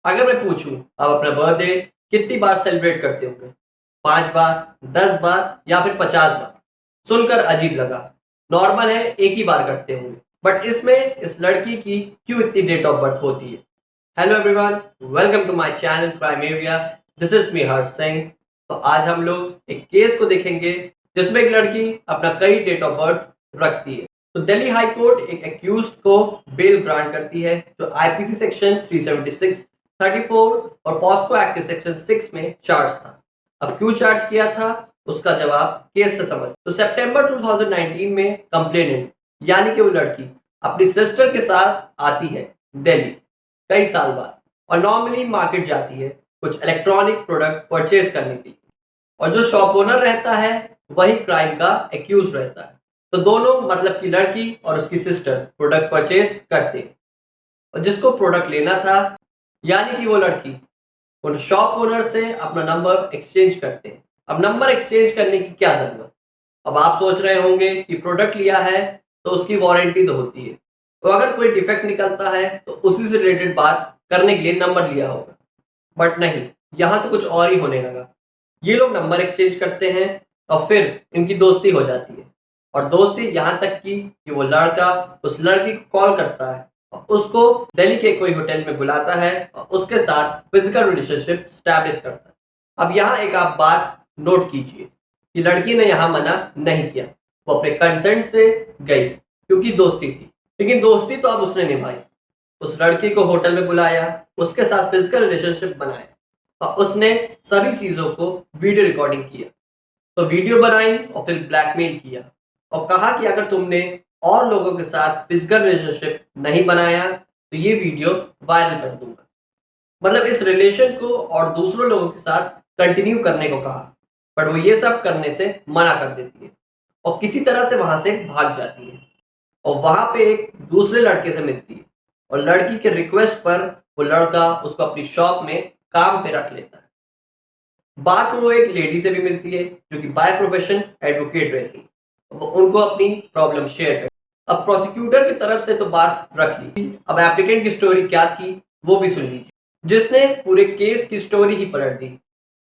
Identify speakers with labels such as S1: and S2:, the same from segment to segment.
S1: अगर मैं पूछूं आप अपना बर्थडे कितनी बार सेलिब्रेट करते होंगे? 5 बार, 10 बार या फिर 50 बार? सुनकर अजीब लगा। नॉर्मल है, एक ही बार करते होंगे। बट इसमें इस लड़की की क्यों इतनी डेट ऑफ बर्थ होती है? Hello everyone, welcome to my channel crime area. This is me Harsh Singh. तो आज हम लोग एक केस को देखेंगे जिसमें एक लड़की अपना कई डेट ऑफ बर्थ रखती है। तो दिल्ली हाई कोर्ट एक एक्यूज्ड को बेल ग्रांट करती है जो आईपीसी सेक्शन 376, 34 और पॉस्को एक्ट के सेक्शन 6 में चार्ज था। अब क्यों चार्ज किया था उसका जवाब केस से समझ। तो सितंबर 2019 में कंप्लेनेंट यानी कि वो लड़की अपनी सिस्टर के साथ आती है दिल्ली कई साल बाद और नॉर्मली मार्केट जाती है कुछ इलेक्ट्रॉनिक प्रोडक्ट परचेज करने के लिए। और जो शॉप ओनर रहता है वही क्राइम का एक्यूज रहता है। तो दोनों मतलब कि लड़की और उसकी सिस्टर प्रोडक्ट परचेज करते हैं और जिसको प्रोडक्ट लेना था यानी कि वो लड़की उन शॉप ओनर से अपना नंबर एक्सचेंज करते हैं। अब नंबर एक्सचेंज करने की क्या जरूरत? अब आप सोच रहे होंगे कि प्रोडक्ट लिया है तो उसकी वारंटी तो होती है, तो अगर कोई डिफेक्ट निकलता है तो उसी से रिलेटेड बात करने के लिए नंबर लिया होगा। बट नहीं, यहाँ तो कुछ और ही होने लगा। ये लोग नंबर एक्सचेंज करते हैं और फिर इनकी दोस्ती हो जाती है। और दोस्ती यहाँ तक की कि वो लड़का उस लड़की को कॉल करता है और उसको दिल्ली के कोई होटल में बुलाता है और उसके साथ फिजिकल रिलेशनशिप स्टैब्लिश करता है। अब यहाँ एक आप बात नोट कीजिए कि लड़की ने यहाँ मना नहीं किया, वो अपने कंसेंट से गई क्योंकि दोस्ती थी। लेकिन दोस्ती तो अब उसने निभाई, उस लड़की को होटल में बुलाया, उसके साथ फिजिकल रिलेशनशिप बनाया और उसने सभी चीजों को वीडियो रिकॉर्डिंग किया। तो वीडियो बनाई और फिर ब्लैकमेल किया और कहा कि अगर तुमने और लोगों के साथ फिजिकल रिलेशनशिप नहीं बनाया तो ये वीडियो वायरल कर दूंगा। मतलब इस रिलेशन को और दूसरों लोगों के साथ कंटिन्यू करने को कहा। पर वो ये सब करने से मना कर देती है और किसी तरह से वहां से भाग जाती है और वहां पे एक दूसरे लड़के से मिलती है और लड़की के रिक्वेस्ट पर वो लड़का उसको अपनी शॉप में काम पे रख लेता है। बाद में वो एक लेडी से भी मिलती है जो कि बाय प्रोफेशन एडवोकेट रहती है। वो उनको अपनी प्रॉब्लम शेयर करती है। अब प्रोसिक्यूटर की तरफ से तो बात रख ली, अब एप्लीकेंट की स्टोरी क्या थी वो भी सुन लीजिए, जिसने पूरे केस की स्टोरी ही पलट दी।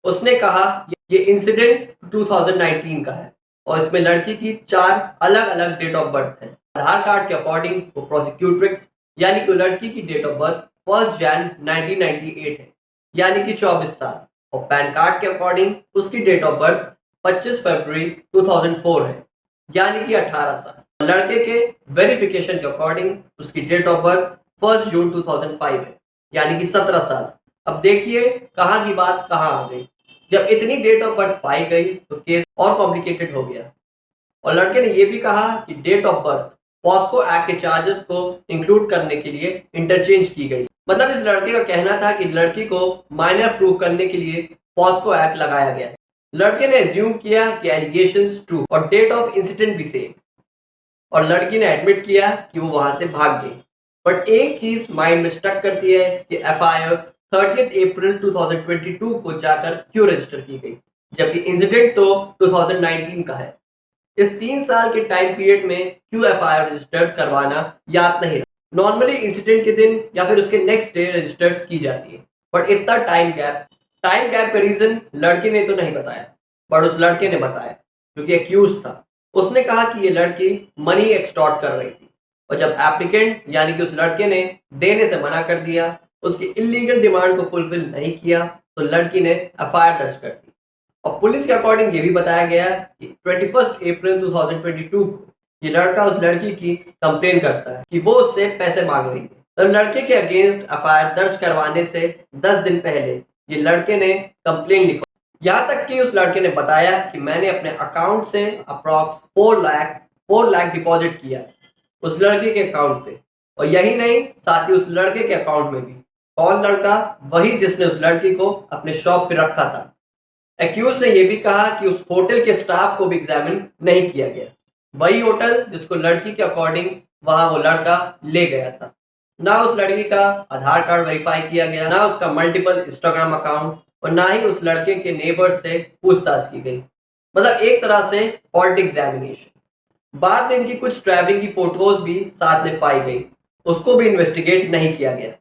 S1: उसने कहा ये इंसिडेंट 2019 का है और इसमें लड़की की 4 अलग अलग डेट ऑफ बर्थ है। आधार कार्ड के अकॉर्डिंग वो प्रोसिक्यूट्रिक्स यानी कि लड़की की डेट ऑफ बर्थ 1 जैन 1998 है यानी कि 24 साल, और पैन कार्ड के अकॉर्डिंग उसकी डेट ऑफ बर्थ 25 फरवरी 2004 है यानी कि 18 साल। लड़के के वेरिफिकेशन के अकॉर्डिंग उसकी डेट ऑफ बर्थ 1 जून 2005 है यानी कि 17 साल। अब देखिए कहाँ की बात कहाँ आ गई। जब इतनी डेट ऑफ बर्थ पाई गई तो केस और कॉम्प्लिकेटेड हो गया और लड़के ने यह भी कहा कि date of birth POCSO act के चार्जेस को इंक्लूड करने के लिए इंटरचेंज की गई। मतलब इस लड़के का कहना था कि लड़की को माइनर प्रूव करने के लिए पॉस्को एक्ट लगाया गया है। लड़के ने एज्यूम किया कि एलिगेशंस ट्रू और डेट ऑफ इंसिडेंट भी सेम, और लड़की ने एडमिट किया कि वो वहां से भाग गई। बट एक चीज माइंड में स्टक करती है कि एफआईआर 30 अप्रैल 2022 को जाकर क्यों रजिस्टर की गई जबकि इंसिडेंट तो 2019 का है। इस 3 साल के टाइम पीरियड में क्यों एफआईआर रजिस्टर करवाना याद नहीं रहा। नॉर्मली इंसिडेंट के दिन या फिर उसके नेक्स्ट डे रजिस्टर की जाती है, बट इतना टाइम गैप का रीजन लड़के ने तो नहीं बताया, बट उस लड़के ने बताया क्योंकि एक्यूज था। उसने कहा कि ये लड़की मनी एक्सटॉर्ट कर रही थी और जब एप्लीकेंट यानी कि उस लड़के ने देने से मना कर दिया, उसकी इलीगल डिमांड को फुलफिल नहीं किया, तो लड़की ने एफआईआर दर्ज कर दी। और पुलिस के अकॉर्डिंग ये भी बताया गया कि 21 अप्रैल 2022 को ये लड़का उस लड़की की कंप्लेन करता है कि वो उससे पैसे मांग रही है। तब लड़के के अगेंस्ट एफआईआर दर्ज करवाने से 10 दिन पहले ये लड़के ने कंप्लेन लिखा। यहाँ तक कि उस लड़के ने बताया कि मैंने अपने अकाउंट से अप्रॉक्स 4 लाख डिपॉजिट किया है उस लड़के के अकाउंट पे। और यही नहीं, साथ ही उस लड़के के अकाउंट में भी। कौन लड़का? वही जिसने उस लड़की को अपने शॉप पे रखा था। एक्यूज ने यह भी कहा कि उस होटल के स्टाफ को भी एग्जामिन नहीं किया गया, वही होटल जिसको लड़की के अकॉर्डिंग वहां वो लड़का ले गया था। ना उस लड़की का आधार कार्ड वेरीफाई किया गया, ना उसका मल्टीपल इंस्टाग्राम अकाउंट, और ना ही उस लड़के के नेबर्स से पूछताछ की गई। मतलब एक तरह से फॉल्ट एग्जामिनेशन। बाद में इनकी कुछ ट्रैवलिंग की फोटोज भी साथ में पाई गई, उसको भी इन्वेस्टिगेट नहीं किया गया।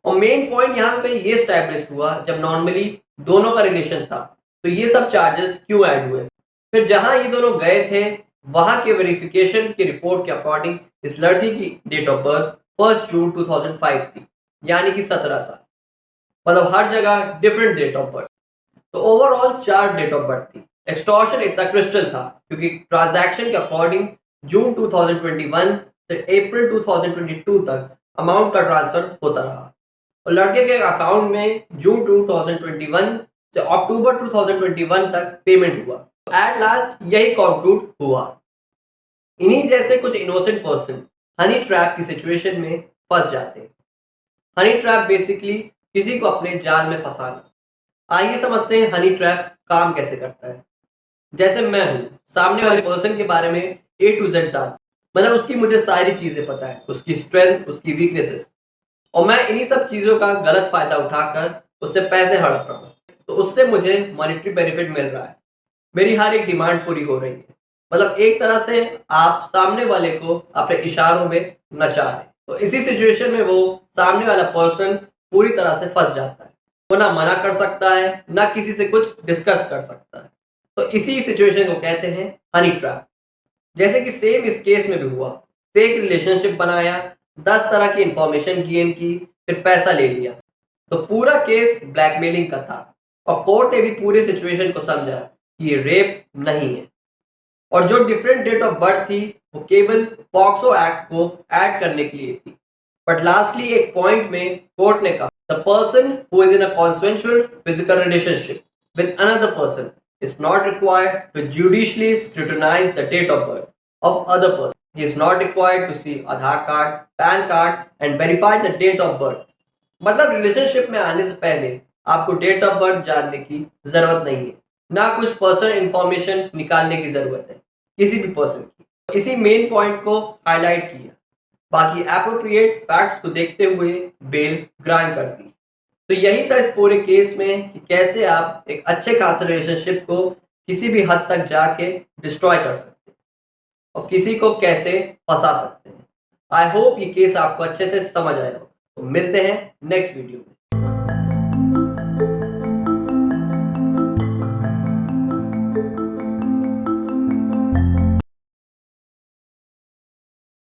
S1: और मेन पॉइंट यहाँ पे ये स्टैब्लिश हुआ जब नॉर्मली दोनों का रिलेशन था तो ये सब चार्जेस क्यों ऐड हुए। फिर जहां ये दोनों गए थे वहां के वेरिफिकेशन की रिपोर्ट के अकॉर्डिंग इस लड़की की डेट ऑफ बर्थ 1 जून 2005 थी, यानी कि 17 साल। मतलब हर जगह डिफरेंट डेट ऑफ बर्थ। तो ओवरऑल 4 डेट ऑफ बर्थ थी। एक्सटॉर्शन इतना क्रिस्टल था क्योंकि ट्रांजैक्शन के अकॉर्डिंग जून 2021 से अप्रैल 2022 तक अमाउंट का ट्रांसफर होता रहा और लड़के के अकाउंट में जून 2021 से अक्टूबर 2021 तक पेमेंट हुआ। एट लास्ट यही कंक्लूड हुआ। इन्हीं जैसे कुछ इनोसेंट पर्सन हनी ट्रैप की सिचुएशन में फंस जाते हैं। हनी ट्रैप बेसिकली किसी को अपने जाल में फंसाना। आइए समझते हैं हनी ट्रैप काम कैसे करता है। जैसे मैं हूँ, सामने वाले पर्सन के बारे में A to Z जानता, मतलब उसकी मुझे सारी चीजें पता है, उसकी स्ट्रेंथ, उसकी वीकनेसेस, और मैं इन्हीं सब चीजों का गलत फायदा उठाकर उससे पैसे हड़प रहा हूँ। तो उससे मुझे मॉनेटरी बेनिफिट मिल रहा है, मेरी हर एक डिमांड पूरी हो रही है। मतलब एक तरह से आप सामने वाले को अपने इशारों में नचा रहे। तो इसी सिचुएशन में वो सामने वाला पर्सन पूरी तरह से फंस जाता है। वो ना मना कर सकता है, ना किसी से कुछ डिस्कस कर सकता है। तो इसी सिचुएशन को कहते हैं हनी ट्रैप। जैसे कि सेम इस केस में भी हुआ, फेक रिलेशनशिप बनाया, 10 तरह की इंफॉर्मेशन गेन की, फिर पैसा ले लिया। तो पूरा केस ब्लैकमेलिंग का था और कोर्ट ने भी पूरे सिचुएशन को समझा कि ये रेप नहीं है। और जो डिफरेंट डेट ऑफ बर्थ थी वो केवल पॉक्सो एक्ट को ऐड करने के लिए थी। बट लास्टली एक पॉइंट में कोर्ट ने कहा the person who is in a consensual physical relationship with another person is not required to judicially scrutinize the date of birth of other person. He is not required to see Aadhaar card, PAN card and verify the date of birth. मतलब relationship में आने से पहले आपको date of birth जानने की जरूरत नहीं है, ना कुछ पर्सनल इंफॉर्मेशन निकालने की जरूरत है किसी भी पर्सन की। इसी मेन पॉइंट को हाईलाइट किया, बाकी एप्रोप्रिएट फैक्ट्स को देखते हुए बेल ग्रांट कर दी। तो यही था इस पूरे केस में कि कैसे आप एक अच्छे खासे रिलेशनशिप को किसी भी हद तक जाके डिस्ट्रॉय कर सकते हैं और किसी को कैसे फंसा सकते हैं। आई होप ये केस आपको अच्छे से समझ आया हो। तो मिलते हैं नेक्स्ट वीडियो में।